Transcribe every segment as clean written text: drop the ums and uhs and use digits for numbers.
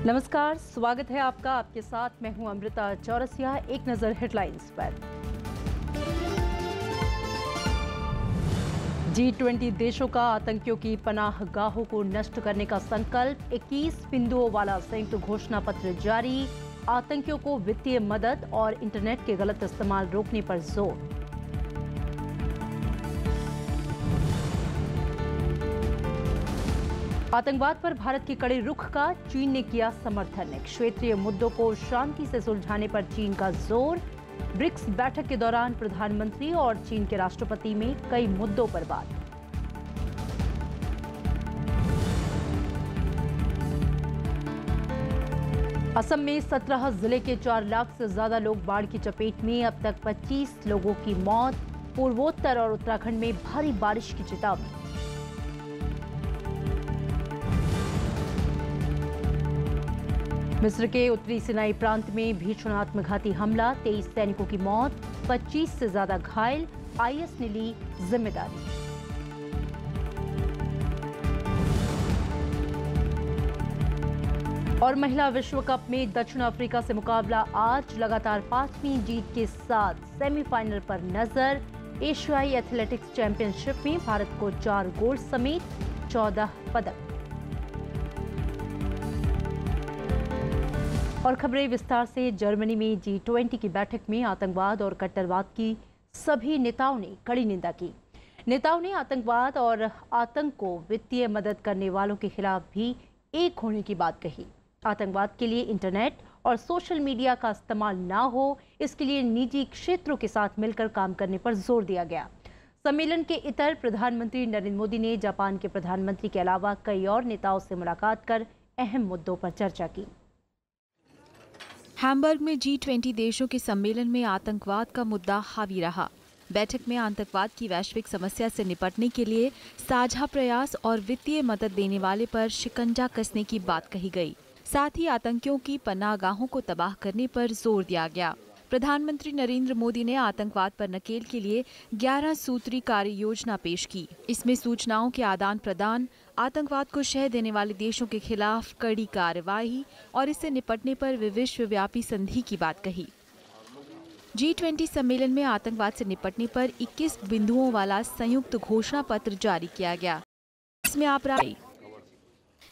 नमस्कार, स्वागत है आपका। आपके साथ मैं हूं अमृता चौरसिया। एक नजर हेडलाइंस पर। G20 देशों का आतंकियों की पनाहगाहों को नष्ट करने का संकल्प। 21 बिंदुओं वाला संयुक्त घोषणा पत्र जारी। आतंकियों को वित्तीय मदद और इंटरनेट के गलत इस्तेमाल रोकने पर जोर। आतंकवाद पर भारत के कड़े रुख का चीन ने किया समर्थन। क्षेत्रीय मुद्दों को शांति से सुलझाने पर चीन का जोर। ब्रिक्स बैठक के दौरान प्रधानमंत्री और चीन के राष्ट्रपति में कई मुद्दों पर बात। असम में 17 जिले के 4 लाख से ज्यादा लोग बाढ़ की चपेट में। अब तक 25 लोगों की मौत। पूर्वोत्तर और उत्तराखंड में भारी बारिश की चेतावनी। मिस्र के उत्तरी सिनाई प्रांत में भीषण आत्मघाती हमला। 23 सैनिकों की मौत, 25 से ज्यादा घायल। आईएस ने ली जिम्मेदारी। और महिला विश्व कप में दक्षिण अफ्रीका से मुकाबला आज। लगातार 5वीं जीत के साथ सेमीफाइनल पर नजर। एशियाई एथलेटिक्स चैंपियनशिप में भारत को 4 गोल्ड समेत 14 पदक। और खबरें विस्तार से। जर्मनी में G20 की बैठक में आतंकवाद और कट्टरवाद की सभी नेताओं ने कड़ी निंदा की। नेताओं ने आतंकवाद और आतंक को वित्तीय मदद करने वालों के खिलाफ भी एक होने की बात कही। आतंकवाद के लिए इंटरनेट और सोशल मीडिया का इस्तेमाल ना हो, इसके लिए निजी क्षेत्रों के साथ मिलकर काम करने पर जोर दिया गया। सम्मेलन के इतर प्रधानमंत्री नरेंद्र मोदी ने जापान के प्रधानमंत्री के अलावा कई और नेताओं से मुलाकात कर अहम मुद्दों पर चर्चा की। हैम्बर्ग में G20 देशों के सम्मेलन में आतंकवाद का मुद्दा हावी रहा। बैठक में आतंकवाद की वैश्विक समस्या से निपटने के लिए साझा प्रयास और वित्तीय मदद देने वाले पर शिकंजा कसने की बात कही गई। साथ ही आतंकियों की पनाहगाहों को तबाह करने पर जोर दिया गया। प्रधानमंत्री नरेंद्र मोदी ने आतंकवाद पर नकेल के लिए 11 सूत्री कार्य योजना पेश की। इसमें सूचनाओं के आदान प्रदान, आतंकवाद को शह देने वाले देशों के खिलाफ कड़ी कार्रवाई और इससे निपटने पर विश्वव्यापी संधि की बात कही। G20 सम्मेलन में आतंकवाद से निपटने पर 21 बिंदुओं वाला संयुक्त घोषणा पत्र जारी किया गया। इसमें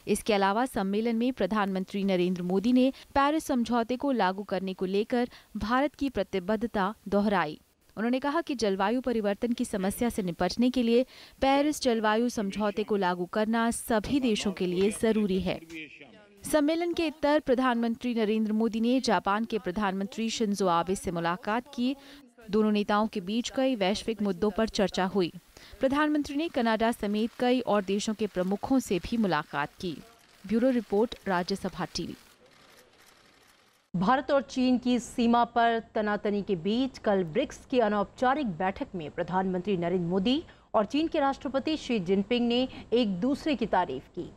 इसके अलावा सम्मेलन में प्रधानमंत्री नरेंद्र मोदी ने पेरिस समझौते को लागू करने को लेकर भारत की प्रतिबद्धता दोहराई। उन्होंने कहा कि जलवायु परिवर्तन की समस्या से निपटने के लिए पेरिस जलवायु समझौते को लागू करना सभी देशों के लिए जरूरी है। सम्मेलन के इतर प्रधानमंत्री नरेंद्र मोदी ने जापान के प्रधानमंत्री शिंजो आबे से मुलाकात की। दोनों नेताओं के बीच कई वैश्विक मुद्दों पर चर्चा हुई। प्रधानमंत्री ने कनाडा समेत कई और देशों के प्रमुखों से भी मुलाकात की। Bureau report, Rajya Sabha TV. Bharat और चीन की सीमा पर तनातनी के बीच कल ब्रिक्स की अनौपचारिक बैठक में प्रधानमंत्री नरेंद्र मोदी और चीन के राष्ट्रपति शी जिनपिंग ने एक दूसरे की तारीफ की।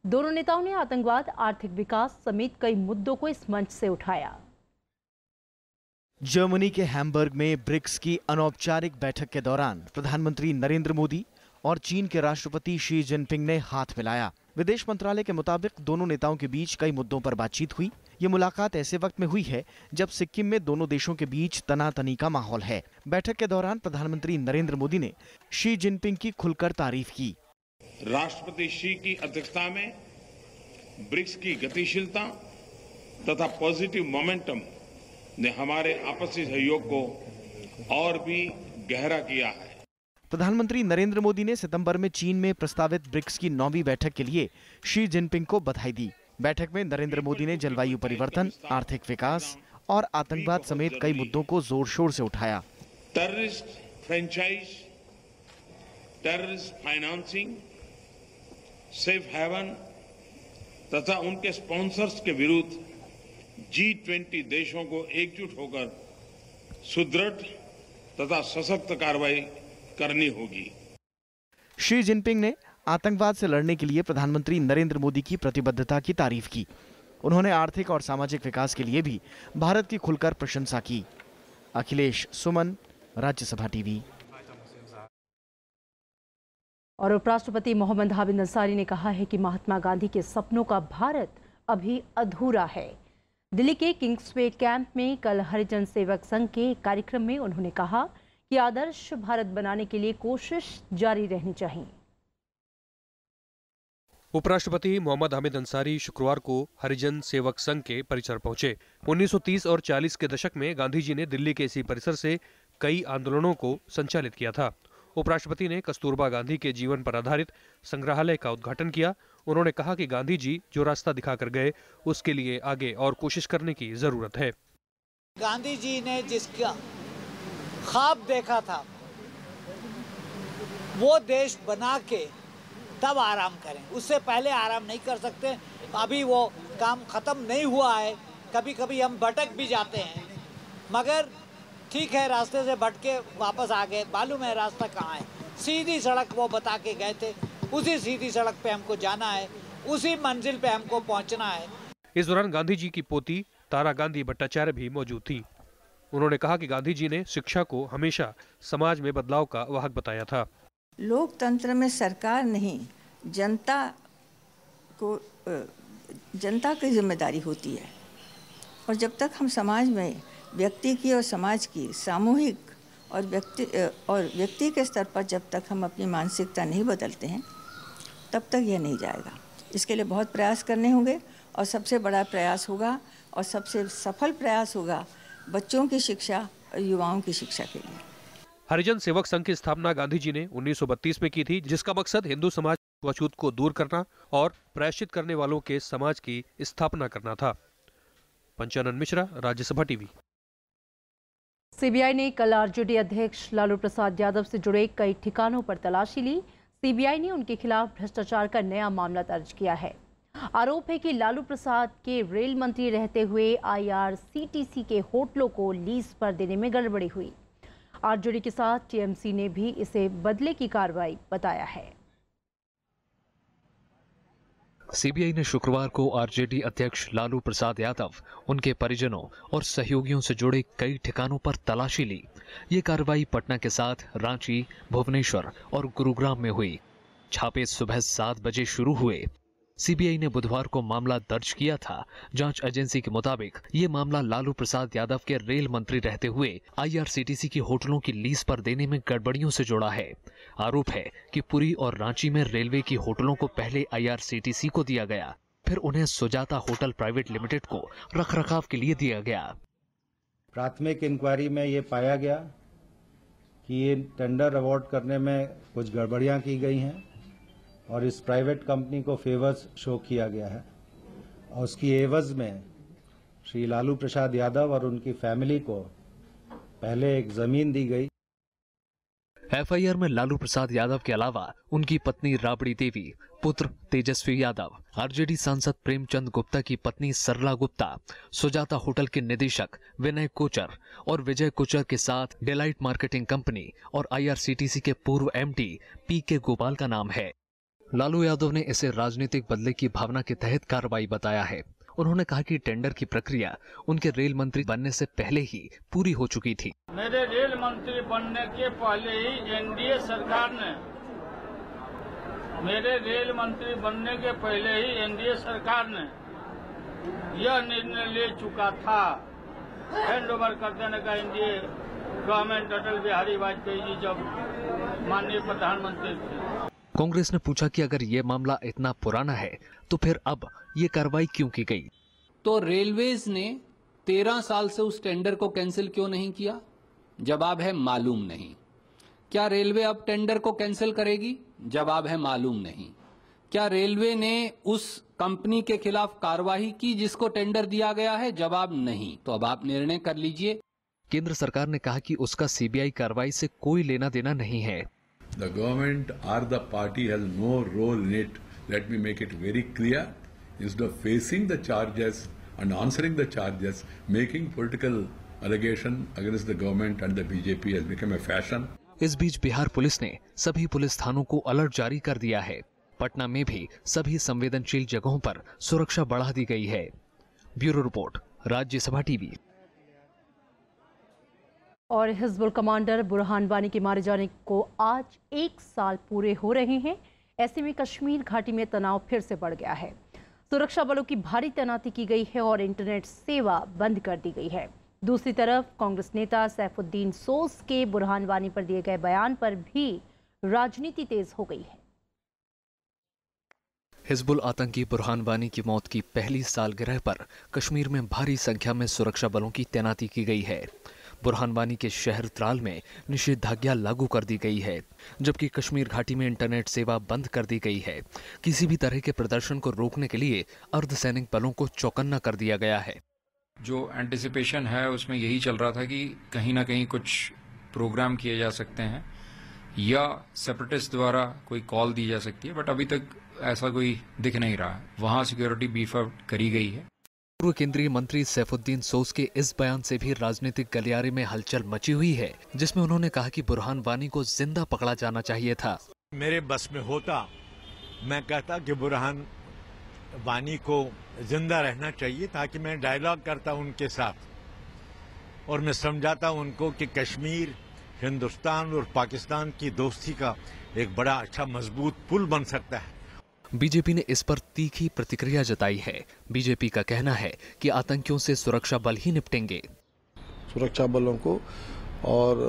दोनों नेताओं ने आतंकवाद, आर्थिक विकास समेत कई मुद्दों को इस मंच से उठाया। जर्मनी के हैम्बर्ग में ब्रिक्स की अनौपचारिक बैठक के दौरान प्रधानमंत्री नरेंद्र मोदी और चीन के राष्ट्रपति शी जिनपिंग ने हाथ मिलाया। विदेश मंत्रालय के मुताबिक दोनों नेताओं के बीच कई मुद्दों पर बातचीत हुई। ये मुलाकात ऐसे वक्त में हुई है जब सिक्किम में दोनों देशों के बीच तनातनी का माहौल है। बैठक के दौरान प्रधानमंत्री नरेंद्र मोदी ने शी जिनपिंग की खुलकर तारीफ की। राष्ट्रपति शी की अध्यक्षता में ब्रिक्स की गतिशीलता तथा पॉजिटिव मोमेंटम ने हमारे आपसी सहयोग को और भी गहरा किया है। प्रधानमंत्री नरेंद्र मोदी ने सितंबर में चीन में प्रस्तावित ब्रिक्स की 9वीं बैठक के लिए शी जिनपिंग को बधाई दी। बैठक में नरेंद्र मोदी ने जलवायु परिवर्तन, आर्थिक विकास और आतंकवाद समेत कई मुद्दों को जोर शोर से उठाया। Terrorist franchise, terrorist financing, safe haven तथा उनके स्पॉन्सर्स के विरुद्ध G20 देशों को एकजुट होकर सुदृढ़ तथा सशक्त कार्रवाई करनी होगी। शी जिनपिंग ने आतंकवाद से लड़ने के लिए प्रधानमंत्री नरेंद्र मोदी की प्रतिबद्धता की तारीफ की। उन्होंने आर्थिक और सामाजिक विकास के लिए भी भारत की खुलकर प्रशंसा की। अखिलेश सुमन, राज्यसभा टीवी। और उपराष्ट्रपति मोहम्मद हामिद अंसारी ने कहा है कि महात्मा गांधी के सपनों का भारत अभी अधूरा है। दिल्ली के किंग्सवे कैंप में कल हरिजन सेवक संघ के एक कार्यक्रम में उन्होंने कहा कि आदर्श भारत बनाने के लिए कोशिश जारी रहनी चाहिए। उपराष्ट्रपति मोहम्मद हामिद अंसारी शुक्रवार को हरिजन सेवक संघ के परिसर पहुंचे। 1930 और 40 के दशक में गांधी जी ने दिल्ली के इसी परिसर से कई आंदोलनों को संचालित किया था। उपराष्ट्रपति ने कस्तूरबा गांधी के जीवन पर आधारित संग्रहालय का उद्घाटन किया। उन्होंने कहा कि गांधी जी जो रास्ता दिखाकर गए उसके लिए आगे और कोशिश करने की जरूरत है। गांधी जी ने जिसका ख्वाब देखा था वो देश बना के तब आराम करें, उससे पहले आराम नहीं कर सकते। अभी वो काम खत्म नहीं हुआ है। कभी कभी हम भटक भी जाते हैं, मगर ठीक है, रास्ते से भटके वापस आ गए, मालूम है रास्ता कहाँ है। सीधी सड़क वो बता के गए थे, उसी सीधी सड़क पे हमको जाना है, उसी मंजिल पे हमको पहुंचना है। इस दौरान गांधी जी की पोती तारा गांधी भट्टाचार्य भी मौजूद थी। उन्होंने कहा कि गांधी जी ने शिक्षा को हमेशा समाज में बदलाव का वाहक बताया था। लोकतंत्र में सरकार नहीं, जनता की जिम्मेदारी होती है। और जब तक हम समाज में व्यक्ति की और समाज की सामूहिक और व्यक्ति के स्तर पर जब तक हम अपनी मानसिकता नहीं बदलते हैं तब तक यह नहीं जाएगा। इसके लिए बहुत प्रयास करने होंगे और सबसे बड़ा प्रयास होगा और सबसे सफल प्रयास होगा बच्चों की शिक्षा और युवाओं की शिक्षा के लिए। हरिजन सेवक संघ की स्थापना गांधी जी ने 1932 में की थी, जिसका मकसद हिंदू समाज छूआछूत को दूर करना और प्रायश्चित करने वालों के समाज की स्थापना करना था। पंचानन मिश्रा, राज्यसभा टीवी। सीबीआई ने कल आरजेडी अध्यक्ष लालू प्रसाद यादव से जुड़े कई ठिकानों पर तलाशी ली। सीबीआई ने उनके खिलाफ भ्रष्टाचार का नया मामला दर्ज किया है। आरोप है कि लालू प्रसाद के रेल मंत्री रहते हुए आईआरसीटीसी के होटलों को लीज पर देने में गड़बड़ी हुई। आरजेडी के साथ टीएमसी ने भी इसे बदले की कार्रवाई बताया है। सीबीआई ने शुक्रवार को आरजेडी अध्यक्ष लालू प्रसाद यादव, उनके परिजनों और सहयोगियों से जुड़े कई ठिकानों पर तलाशी ली। ये कार्रवाई पटना के साथ रांची, भुवनेश्वर और गुरुग्राम में हुई। छापे सुबह 7 बजे शुरू हुए। सीबीआई ने बुधवार को मामला दर्ज किया था। जांच एजेंसी के मुताबिक ये मामला लालू प्रसाद यादव के रेल मंत्री रहते हुए आईआरसीटीसी की होटलों की लीज पर देने में गड़बड़ियों से जुड़ा है। आरोप है कि पुरी और रांची में रेलवे की होटलों को पहले आईआरसीटीसी को दिया गया, फिर उन्हें सुजाता होटल प्राइवेट लिमिटेड को रखरखाव के लिए दिया गया। प्राथमिक इंक्वायरी में ये पाया गया कि ये टेंडर अवार्ड करने में कुछ गड़बड़ियां की गई हैं और इस प्राइवेट कंपनी को फेवर्स शो किया गया है और उसकी एवज में श्री लालू प्रसाद यादव और उनकी फैमिली को पहले एक जमीन दी गई। एफआईआर में लालू प्रसाद यादव के अलावा उनकी पत्नी राबड़ी देवी, पुत्र तेजस्वी यादव, आरजेडी सांसद प्रेमचंद गुप्ता की पत्नी सरला गुप्ता, सुजाता होटल के निदेशक विनय कोचर और विजय कोचर के साथ डेलाइट मार्केटिंग कंपनी और आईआरसीटीसी के पूर्व एमडी पीके गोपाल का नाम है। लालू यादव ने इसे राजनीतिक बदले की भावना के तहत कार्रवाई बताया है। उन्होंने कहा कि टेंडर की प्रक्रिया उनके रेल मंत्री बनने से पहले ही पूरी हो चुकी थी। मेरे रेल मंत्री बनने के पहले ही एनडीए सरकार ने यह निर्णय ले चुका था हैंड ओवर कर देने का। एनडीए गवर्नमेंट अटल बिहारी वाजपेयी जी जब माननीय प्रधानमंत्री थे। कांग्रेस ने पूछा कि अगर ये मामला इतना पुराना है तो फिर अब ये कार्रवाई क्यों की गई? तो रेलवेज ने 13 साल से उस टेंडर को कैंसिल क्यों नहीं किया? जवाब है मालूम नहीं। क्या रेलवे अब टेंडर को कैंसिल करेगी? जवाब है मालूम नहीं। क्या रेलवे ने उस कंपनी के खिलाफ कार्रवाई की जिसको टेंडर दिया गया है? जवाब नहीं। तो अब आप निर्णय कर लीजिए। केंद्र सरकार ने कहा कि उसका सीबीआई कार्रवाई से कोई लेना देना नहीं है। The government or the party has no role in it. Let me make it very clear. Instead of facing the charges and answering the charges, making political allegation against the government and the BJP has become a fashion. इस बीच Bihar police ने सभी police थानों को alert जारी कर दिया है। पटना में भी सभी संवेदनशील जगहों पर सुरक्षा बढ़ा दी गई है। Bureau report, Rajya Sabha TV. और हिजबुल कमांडर बुरहान वानी के मारे जाने को आज 1 साल पूरे हो रहे हैं। ऐसे में कश्मीर घाटी में तनाव फिर से बढ़ गया है। सुरक्षा बलों की भारी तैनाती की गई है और इंटरनेट सेवा बंद कर दी गई है। दूसरी तरफ कांग्रेस नेता सैफुद्दीन सोस के बुरहान वानी पर दिए गए बयान पर भी राजनीति तेज हो गई है। हिजबुल आतंकी बुरहान वानी की मौत की पहली सालगिरह पर कश्मीर में भारी संख्या में सुरक्षा बलों की तैनाती की गई है। बुरहान वानी के शहर त्राल में निषेधाज्ञा लागू कर दी गई है, जबकि कश्मीर घाटी में इंटरनेट सेवा बंद कर दी गई है। किसी भी तरह के प्रदर्शन को रोकने के लिए अर्धसैनिक बलों को चौकन्ना कर दिया गया है। जो एंटिसिपेशन है उसमें यही चल रहा था कि कहीं ना कहीं कुछ प्रोग्राम किए जा सकते हैं या सेपरेटिस्ट द्वारा कोई कॉल दी जा सकती है, बट अभी तक ऐसा कोई दिख नहीं रहा। वहां सिक्योरिटी बीफ अप करी गई है। पूर्व केंद्रीय मंत्री सैफुद्दीन सोस के इस बयान से भी राजनीतिक गलियारे में हलचल मची हुई है, जिसमें उन्होंने कहा कि बुरहान वानी को जिंदा पकड़ा जाना चाहिए था। मेरे बस में होता मैं कहता कि बुरहान वानी को जिंदा रहना चाहिए, ताकि मैं डायलॉग करता उनके साथ और मैं समझाता उनको कि कश्मीर हिंदुस्तान और पाकिस्तान की दोस्ती का एक बड़ा अच्छा मजबूत पुल बन सकता है। बीजेपी ने इस पर तीखी प्रतिक्रिया जताई है। बीजेपी का कहना है कि आतंकियों से सुरक्षा बल ही निपटेंगे। सुरक्षा बलों को और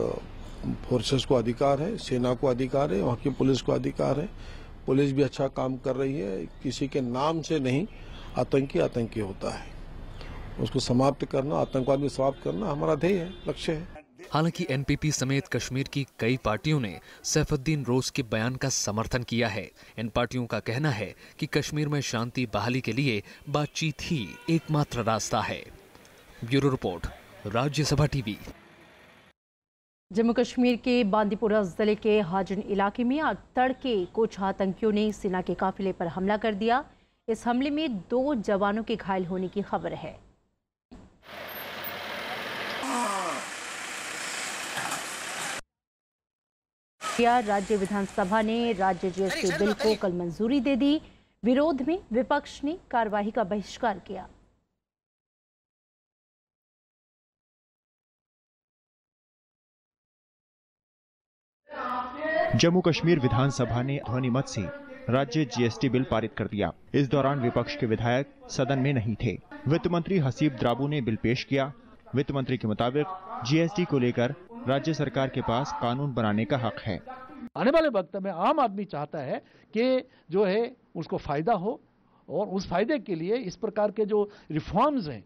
फोर्सेस को अधिकार है, सेना को अधिकार है, वहाँ की पुलिस को अधिकार है। पुलिस भी अच्छा काम कर रही है। किसी के नाम से नहीं, आतंकी आतंकी होता है, उसको समाप्त करना, आतंकवाद भी समाप्त करना हमारा ध्येय है, लक्ष्य है। हालांकि एनपीपी समेत कश्मीर की कई पार्टियों ने सैफुद्दीन रोज के बयान का समर्थन किया है। इन पार्टियों का कहना है कि कश्मीर में शांति बहाली के लिए बातचीत ही एकमात्र रास्ता है। Bureau report, Rajya Sabha TV. Jammu Kashmir के बांदीपुरा जिले के हाजन इलाके में आज तड़के कुछ आतंकियों ने सेना के काफिले पर हमला कर दिया। इस हमले में 2 जवानों के घायल होने की खबर है। राज्य विधानसभा ने राज्य जीएसटी बिल को कल मंजूरी दे दी। विरोध में विपक्ष ने कार्यवाही का बहिष्कार किया। जम्मू कश्मीर विधानसभा ने ध्वनिमत से राज्य जीएसटी बिल पारित कर दिया। इस दौरान विपक्ष के विधायक सदन में नहीं थे। वित्त मंत्री हसीब द्राबू ने बिल पेश किया। वित्त मंत्री के मुताबिक जीएसटी को लेकर राज्य सरकार के पास कानून बनाने का हक है। आने वाले वक्त में आम आदमी चाहता है कि जो है उसको फायदा हो, और उस फायदे के लिए इस प्रकार के जो रिफॉर्म्स हैं,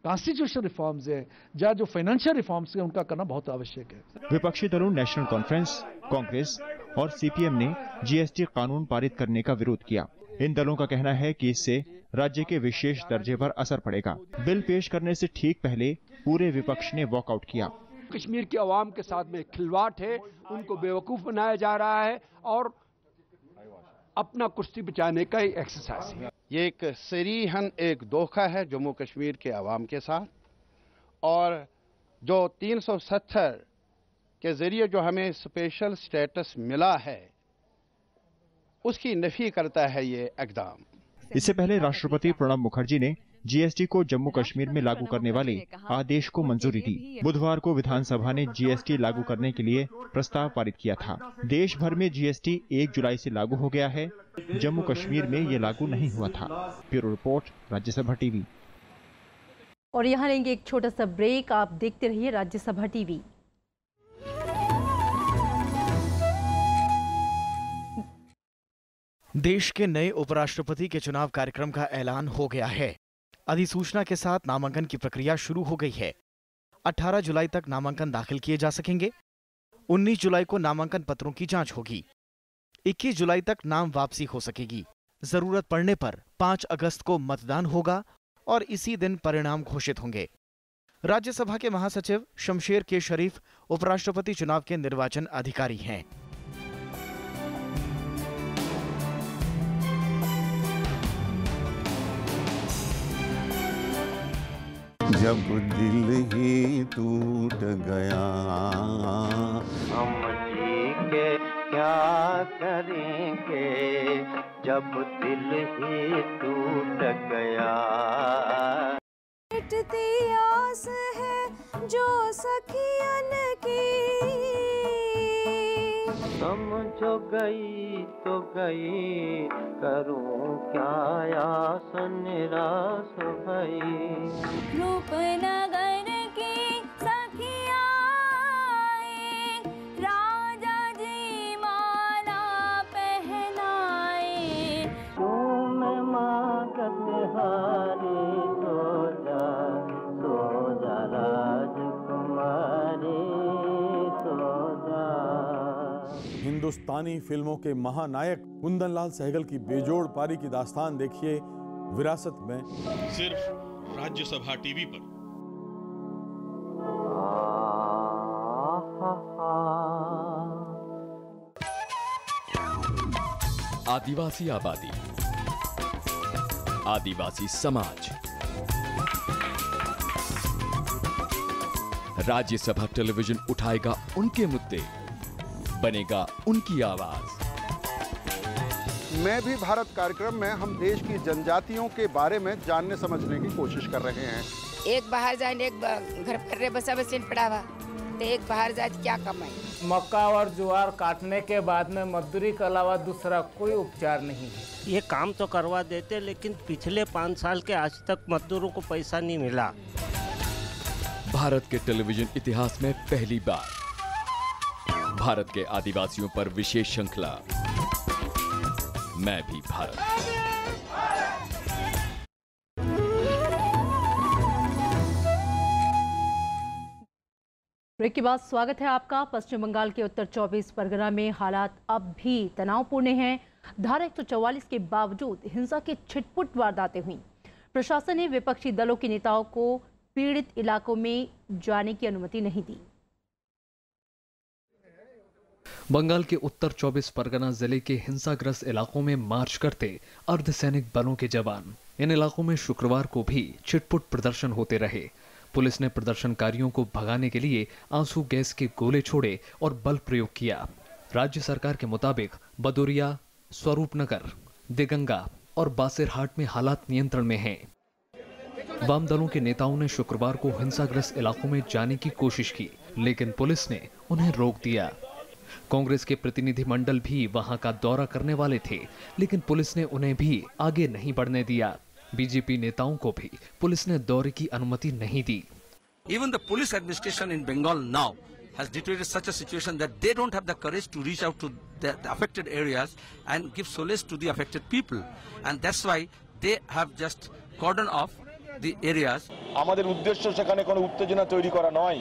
कॉन्स्टिट्यूशन रिफॉर्म्स हैं या जो फाइनेंशियल रिफॉर्म्स हैं, उनका करना बहुत आवश्यक है। विपक्षी दलों नेशनल कॉन्फ्रेंस, कांग्रेस और सीपीएम ने जीएसटी कानून पारित करने का विरोध किया। इन दलों का कहना है कि इससे राज्य के विशेष दर्जे पर असर पड़ेगा। बिल पेश करने से ठीक पहले पूरे विपक्ष ने वॉकआउट किया। कश्मीर के अवाम के साथ में खिलवाड़ है, उनको बेवकूफ बनाया जा रहा है और अपना कुश्ती बचाने का एक्सरसाइज है। ये एक सरीहन एक धोखा है जम्मू कश्मीर के अवाम के साथ, और जो 370 के जरिए जो हमें स्पेशल स्टेटस मिला है उसकी नफी करता है ये इक़दाम। इससे पहले राष्ट्रपति प्रणब मुखर्जी ने जीएसटी को जम्मू कश्मीर में लागू करने वाले आदेश को मंजूरी दी। बुधवार को विधानसभा ने जीएसटी लागू करने के लिए प्रस्ताव पारित किया था। देश भर में जीएसटी 1 जुलाई से लागू हो गया है। जम्मू कश्मीर में ये लागू नहीं हुआ था। Bureau report, Rajya Sabha TV. और यहाँ लेंगे एक छोटा सा ब्रेक। आप देखते रहिए राज्यसभा टीवी। देश के नए उपराष्ट्रपति के चुनाव कार्यक्रम का ऐलान हो गया है। अधिसूचना के साथ नामांकन की प्रक्रिया शुरू हो गई है। 18 जुलाई तक नामांकन दाखिल किए जा सकेंगे। 19 जुलाई को नामांकन पत्रों की जांच होगी। 21 जुलाई तक नाम वापसी हो सकेगी। जरूरत पड़ने पर 5 अगस्त को मतदान होगा और इसी दिन परिणाम घोषित होंगे। राज्यसभा के महासचिव शमशेर के शरीफ उपराष्ट्रपति चुनाव के निर्वाचन अधिकारी हैं। जब दिल ही टूट गया हम जी के क्या करेंगे, जब दिल ही टूट गया। मिटती आस है जो सखियन की, समझ जो गई तो गई, करूं क्या आस निराश भई। रूपनगर की सखियाँ आए, राजा जी माला पहनाए। तुम मांगत हारी, सो जा राजकुमारी, सो जा। हिंदुस्तानी फिल्मों के महानायक कुंदन लाल सहगल की बेजोड़ पारी की दास्तान देखिए विरासत में, सिर्फ राज्यसभा टीवी पर। आदिवासी आबादी, आदिवासी समाज, राज्यसभा टेलीविजन उठाएगा उनके मुद्दे, बनेगा उनकी आवाज। मैं भी भारत कार्यक्रम में हम देश की जनजातियों के बारे में जानने समझने की कोशिश कर रहे हैं। एक बाहर जाए, एक घर पर रहे, बसा बसीन पड़ा हुआ, तो एक बाहर जाए क्या कमाई। मक्का और ज्वार काटने के बाद में मजदूरी के अलावा दूसरा कोई उपचार नहीं है। ये काम तो करवा देते, लेकिन पिछले 5 साल के आज तक मजदूरों को पैसा नहीं मिला। भारत के टेलीविजन इतिहास में पहली बार भारत के आदिवासियों पर विशेष श्रृंखला, मैं भी भारत। ब्रेक के बाद स्वागत है आपका। पश्चिम बंगाल के उत्तर 24 परगना में हालात अब भी तनावपूर्ण हैं। धारा 144 के बावजूद हिंसा की छिटपुट वारदातें हुई। प्रशासन ने विपक्षी दलों के नेताओं को पीड़ित इलाकों में जाने की अनुमति नहीं दी। बंगाल के उत्तर 24 परगना जिले के हिंसाग्रस्त इलाकों में मार्च करते अर्धसैनिक बलों के जवान। इन इलाकों में शुक्रवार को भी छिटपुट प्रदर्शन होते रहे। पुलिस ने प्रदर्शनकारियों को भगाने के लिए आंसू गैस के गोले छोड़े और बल प्रयोग किया। राज्य सरकार के मुताबिक बदोरिया, स्वरूपनगर, दिगंगा और बासिरहाट में हालात नियंत्रण में हैं। वाम दलों के नेताओं ने शुक्रवार को हिंसाग्रस्त इलाकों में जाने की कोशिश की, लेकिन पुलिस ने उन्हें रोक दिया। कांग्रेस के प्रतिनिधिमंडल भी वहां का दौरा करने वाले थे, लेकिन पुलिस ने उन्हें भी आगे नहीं बढ़ने दिया। बीजेपी नेताओं को भी पुलिस ने दौरे की अनुमति नहीं दी। Even the police administration in Bengal now has declared such a situation that they don't have the courage to reach out to the affected areas and give solace to the affected people, and that's why they have just cordoned off the areas. আমাদের উদ্দেশ্য সেখানে কোনো উত্তেজনা তৈরি করা নয়।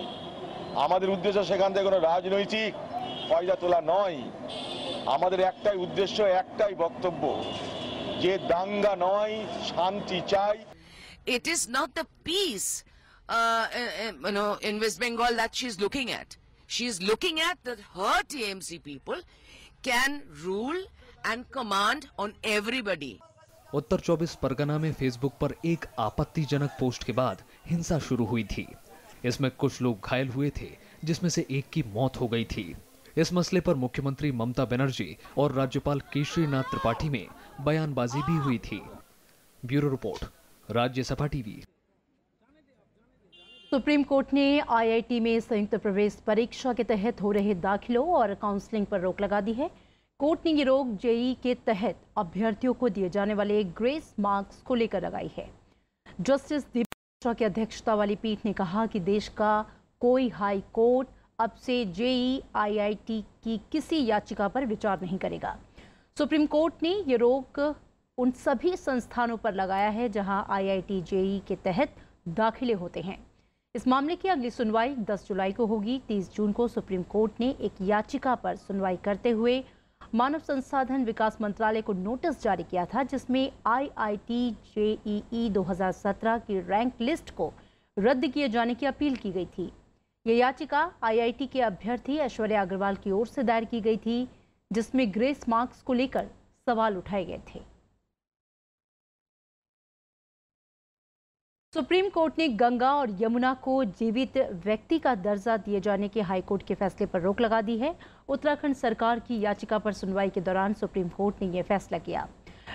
আমাদের উদ্দেশ্য সেখান থেকে কোনো রাজনৈতিক ফায়দা তোলা নয়। আমাদের একটাই উদ্দেশ্য, একটাই বক্তব্য, যে দাঙ্গা নয়, শান্তি চাই। It is not the peace in West Bengal that she is looking at. She is looking at that her TMC people can rule and command on everybody. उत्तर 24 परगना में फेसबुक पर एक आपत्तिजनक पोस्ट के बाद हिंसा शुरू हुई थी। इसमें कुछ लोग घायल हुए थे, जिसमें से एक की मौत हो गई थी। इस मसले पर मुख्यमंत्री ममता बनर्जी और राज्यपाल केशरीनाथ त्रिपाठी में बयानबाजी भी हुई थी। Bureau report, Rajya Sabha TV. Supreme court ने आईआईटी में संयुक्त प्रवेश परीक्षा के तहत हो रहे दाखिलों और काउंसलिंग पर रोक लगा दी है। कोर्ट ने ये रोक जेईई के तहत अभ्यर्थियों को दिए जाने वाले ग्रेस मार्क्स को लेकर लगाई है। जस्टिस दीपक मिश्रा की अध्यक्षता वाली पीठ ने कहा कि देश का कोई हाई कोर्ट अब से जेईई आईआईटी की किसी याचिका पर विचार नहीं करेगा। सुप्रीम कोर्ट ने ये रोक उन सभी संस्थानों पर लगाया है जहां आईआईटी जेईई के तहत दाखिले होते हैं। इस मामले की अगली सुनवाई 10 जुलाई को होगी। 30 जून को सुप्रीम कोर्ट ने एक याचिका पर सुनवाई करते हुए मानव संसाधन विकास मंत्रालय को नोटिस जारी किया था, जिसमें आईआईटी जेईई 2017 की रैंक लिस्ट को रद्द किए जाने की अपील की गई थी। ये याचिका आईआईटी के अभ्यर्थी ऐश्वर्या अग्रवाल की ओर से दायर की गई थी, जिसमें ग्रेस मार्क्स को लेकर सवाल उठाए गए थे। सुप्रीम कोर्ट ने गंगा और यमुना को जीवित व्यक्ति का दर्जा दिए जाने के हाईकोर्ट के फैसले पर रोक लगा दी है। उत्तराखंड सरकार की याचिका पर सुनवाई के दौरान सुप्रीम कोर्ट ने यह फैसला किया।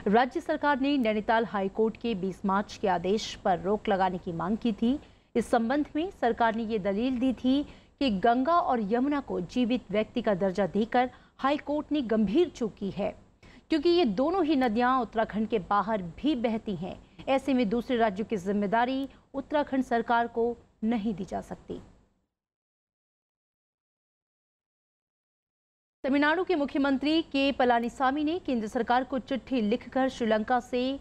राज्य सरकार ने नैनीताल हाईकोर्ट के 20 मार्च के आदेश पर रोक लगाने की मांग की थी। इस संबंध में सरकार ने ये दलील दी थी कि गंगा और यमुना को जीवित व्यक्ति का दर्जा देकर हाईकोर्ट ने गंभीर चूक की है, क्योंकि ये दोनों ही नदियां उत्तराखंड के बाहर भी बहती हैं। ऐसे में दूसरे राज्यों की जिम्मेदारी उत्तराखंड सरकार को नहीं दी जा सकती। तमिलनाडु के मुख्यमंत्री के पलानीसामी ने केंद्र सरकार को चिट्ठी लिखकर श्रीलंका से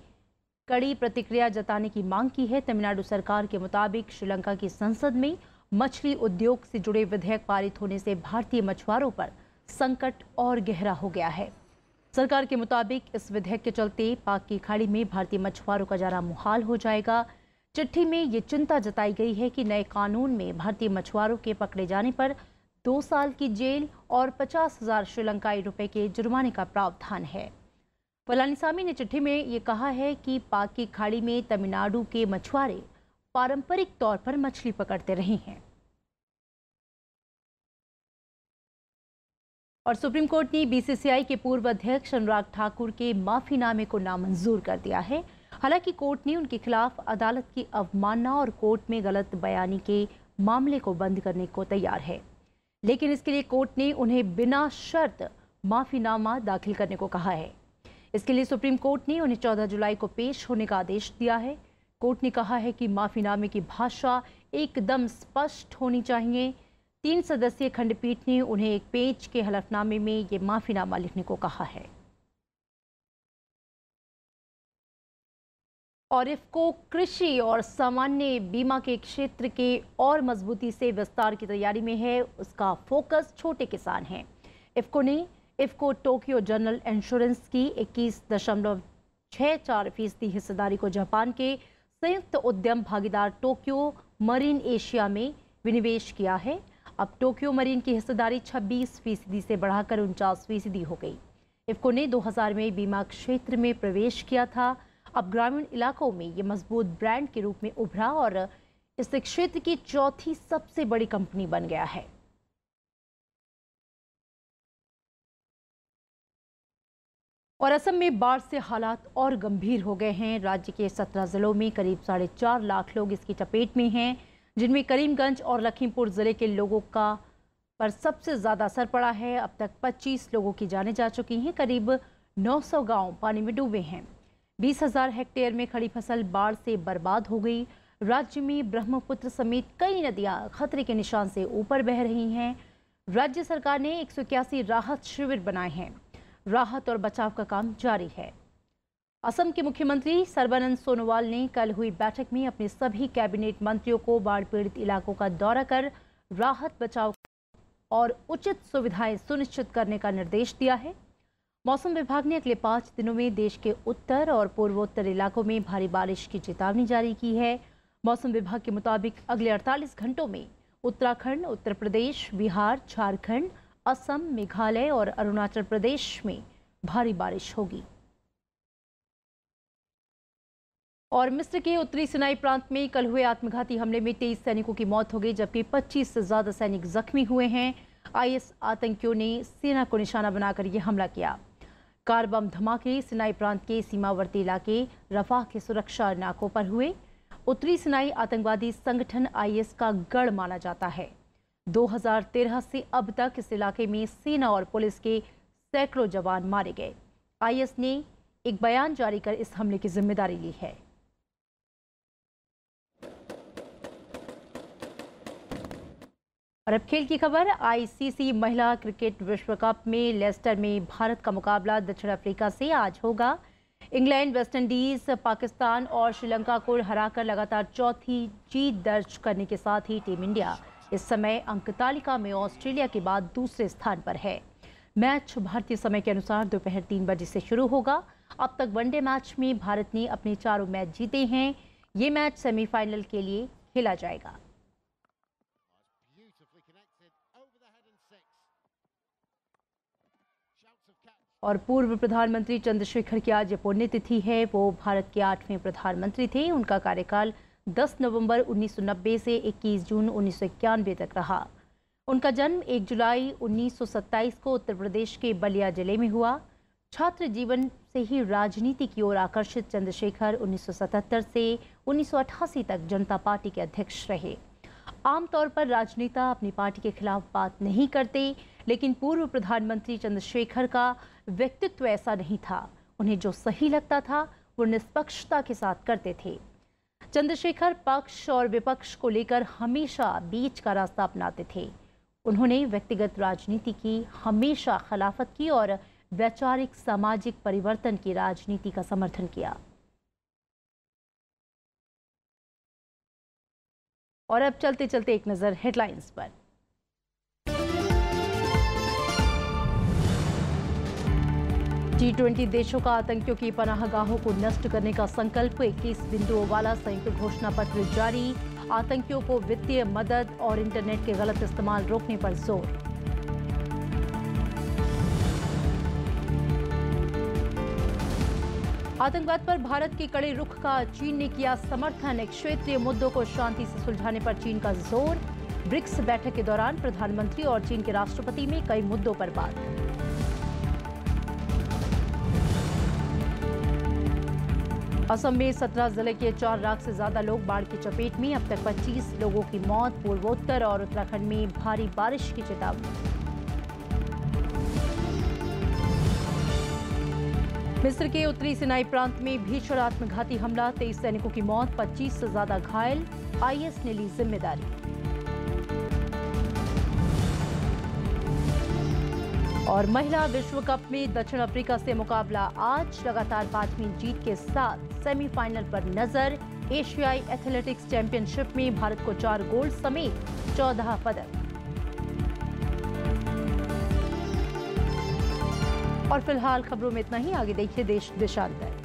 कड़ी प्रतिक्रिया जताने की मांग की है। तमिलनाडु सरकार के मुताबिक श्रीलंका की संसद में मछली उद्योग से जुड़े विधेयक पारित होने से भारतीय मछुआरों पर संकट और गहरा हो गया है। सरकार के मुताबिक इस विधेयक के चलते पाक की खाड़ी में भारतीय मछुआरों का जाना मुहाल हो जाएगा। चिट्ठी में ये चिंता जताई गई है कि नए कानून में भारतीय मछुआरों के पकड़े जाने पर 2 साल की जेल और 50,000 श्रीलंकाई रुपए के जुर्माने का प्रावधान है। पलानीसामी ने चिट्ठी में ये कहा है कि पाक की खाड़ी में तमिलनाडु के मछुआरे पारंपरिक तौर पर मछली पकड़ते रहे हैं। और सुप्रीम कोर्ट ने बीसीसीआई के पूर्व अध्यक्ष अनुराग ठाकुर के माफीनामे को नामंजूर कर दिया है। हालांकि कोर्ट ने उनके खिलाफ अदालत की अवमानना और कोर्ट में गलत बयानी के मामले को बंद करने को तैयार है, लेकिन इसके लिए कोर्ट ने उन्हें बिना शर्त माफीनामा दाखिल करने को कहा है। इसके लिए सुप्रीम कोर्ट ने उन्हें 14 जुलाई को पेश होने का आदेश दिया है। कोर्ट ने कहा है कि माफीनामे की भाषा एकदम स्पष्ट होनी चाहिए। 3 सदस्यीय खंडपीठ ने उन्हें एक पेज के हलफनामे में ये माफीनामा लिखने को कहा है। और इफ्को कृषि और सामान्य बीमा के क्षेत्र के और मजबूती से विस्तार की तैयारी में है। उसका फोकस छोटे किसान हैं। इफ्को टोक्यो जनरल इंश्योरेंस की 21.64% हिस्सेदारी को जापान के संयुक्त उद्यम भागीदार टोक्यो मरीन एशिया में विनिवेश किया है। अब टोक्यो मरीन की हिस्सेदारी 26% से बढ़ाकर 49% हो गई। इफ्को ने 2000 में बीमा क्षेत्र में प्रवेश किया था। अब ग्रामीण इलाकों में ये मजबूत ब्रांड के रूप में उभरा और इस क्षेत्र की 4थी सबसे बड़ी कंपनी बन गया है। और असम में बाढ़ से हालात और गंभीर हो गए हैं। राज्य के 17 जिलों में करीब 4.5 लाख लोग इसकी चपेट में हैं, जिनमें करीमगंज और लखीमपुर जिले के लोगों का पर सबसे ज़्यादा असर पड़ा है। अब तक 25 लोगों की जानें जा चुकी हैं। करीब 900 गांव पानी में डूबे हैं। 20,000 हेक्टेयर में खड़ी फसल बाढ़ से बर्बाद हो गई। राज्य में ब्रह्मपुत्र समेत कई नदियां खतरे के निशान से ऊपर बह रही हैं। राज्य सरकार ने 181 राहत शिविर बनाए हैं। राहत और बचाव का काम जारी है। असम के मुख्यमंत्री सर्बानंद सोनोवाल ने कल हुई बैठक में अपने सभी कैबिनेट मंत्रियों को बाढ़ पीड़ित इलाकों का दौरा कर राहत बचाव और उचित सुविधाएं सुनिश्चित करने का निर्देश दिया है। मौसम विभाग ने अगले 5 दिनों में देश के उत्तर और पूर्वोत्तर इलाकों में भारी बारिश की चेतावनी जारी की है। मौसम विभाग के मुताबिक अगले 48 घंटों में उत्तराखंड, उत्तर प्रदेश, बिहार, झारखंड, असम, मेघालय और अरुणाचल प्रदेश में भारी बारिश होगी। और मिस्र के उत्तरी सिनाई प्रांत में कल हुए आत्मघाती हमले में 23 सैनिकों की मौत हो गई, जबकि 25 से ज्यादा सैनिक जख्मी हुए हैं। आईएस आतंकियों ने सेना को निशाना बनाकर यह हमला किया। कार बम धमाके सिनाई प्रांत के सीमावर्ती इलाके रफाह के सुरक्षा नाकों पर हुए। उत्तरी सिनाई आतंकवादी संगठन आईएस का गढ़ माना जाता है। 2013 से अब तक इस इलाके में सेना और पुलिस के सैकड़ों जवान मारे गए। आईएस ने एक बयान जारी कर इस हमले की जिम्मेदारी ली है। और अब खेल की खबर। आईसीसी महिला क्रिकेट विश्व कप में लेस्टर में भारत का मुकाबला दक्षिण अफ्रीका से आज होगा। इंग्लैंड, वेस्टइंडीज, पाकिस्तान और श्रीलंका को हराकर लगातार 4थी जीत दर्ज करने के साथ ही टीम इंडिया इस समय अंक तालिका में ऑस्ट्रेलिया के बाद दूसरे स्थान पर है। मैच भारतीय समय के अनुसार दोपहर 3 बजे से शुरू होगा। अब तक वनडे मैच में भारत ने अपने 4 मैच जीते हैं। ये मैच सेमीफाइनल के लिए खेला जाएगा। और पूर्व प्रधानमंत्री चंद्रशेखर की आज पुण्यतिथि है। वो भारत के 8वें प्रधानमंत्री थे। उनका कार्यकाल 10 नवंबर 1990 से 21 जून 1991 तक रहा। उनका जन्म 1 जुलाई 1927 को उत्तर प्रदेश के बलिया जिले में हुआ। छात्र जीवन से ही राजनीति की ओर आकर्षित चंद्रशेखर 1977 से 1988 तक जनता पार्टी के अध्यक्ष रहे। आमतौर पर राजनेता अपनी पार्टी के खिलाफ बात नहीं करते, लेकिन पूर्व प्रधानमंत्री चंद्रशेखर का व्यक्तित्व ऐसा नहीं था। उन्हें जो सही लगता था वो निष्पक्षता के साथ करते थे। चंद्रशेखर पक्ष और विपक्ष को लेकर हमेशा बीच का रास्ता अपनाते थे। उन्होंने व्यक्तिगत राजनीति की हमेशा खिलाफत की और वैचारिक सामाजिक परिवर्तन की राजनीति का समर्थन किया। और अब चलते चलते एक नजर हेडलाइंस पर। G20 देशों का आतंकियों की पनाहगाहों को नष्ट करने का संकल्प, 21 बिंदुओं वाला संयुक्त घोषणा पत्र जारी। आतंकियों को वित्तीय मदद और इंटरनेट के गलत इस्तेमाल रोकने पर जोर। आतंकवाद पर भारत के कड़े रुख का चीन ने किया समर्थन। क्षेत्रीय मुद्दों को शांति से सुलझाने पर चीन का जोर। ब्रिक्स बैठक के दौरान प्रधानमंत्री और चीन के राष्ट्रपति में कई मुद्दों पर बात। असम में 17 जिले के 4 लाख से ज्यादा लोग बाढ़ की चपेट में। अब तक 25 लोगों की मौत। पूर्वोत्तर और उत्तराखंड में भारी बारिश की चेतावनी। मिस्र के उत्तरी सिनाई प्रांत में भीषण आत्मघाती हमला, 23 सैनिकों की मौत, 25 से ज्यादा घायल। आईएस ने ली जिम्मेदारी। और महिला विश्व कप में दक्षिण अफ्रीका से मुकाबला आज। लगातार 5वीं जीत के साथ सेमीफाइनल पर नजर। एशियाई एथलेटिक्स चैंपियनशिप में भारत को 4 गोल्ड समेत 14 पदक। और फिलहाल खबरों में इतना ही। आगे देखिए देश देशांतर।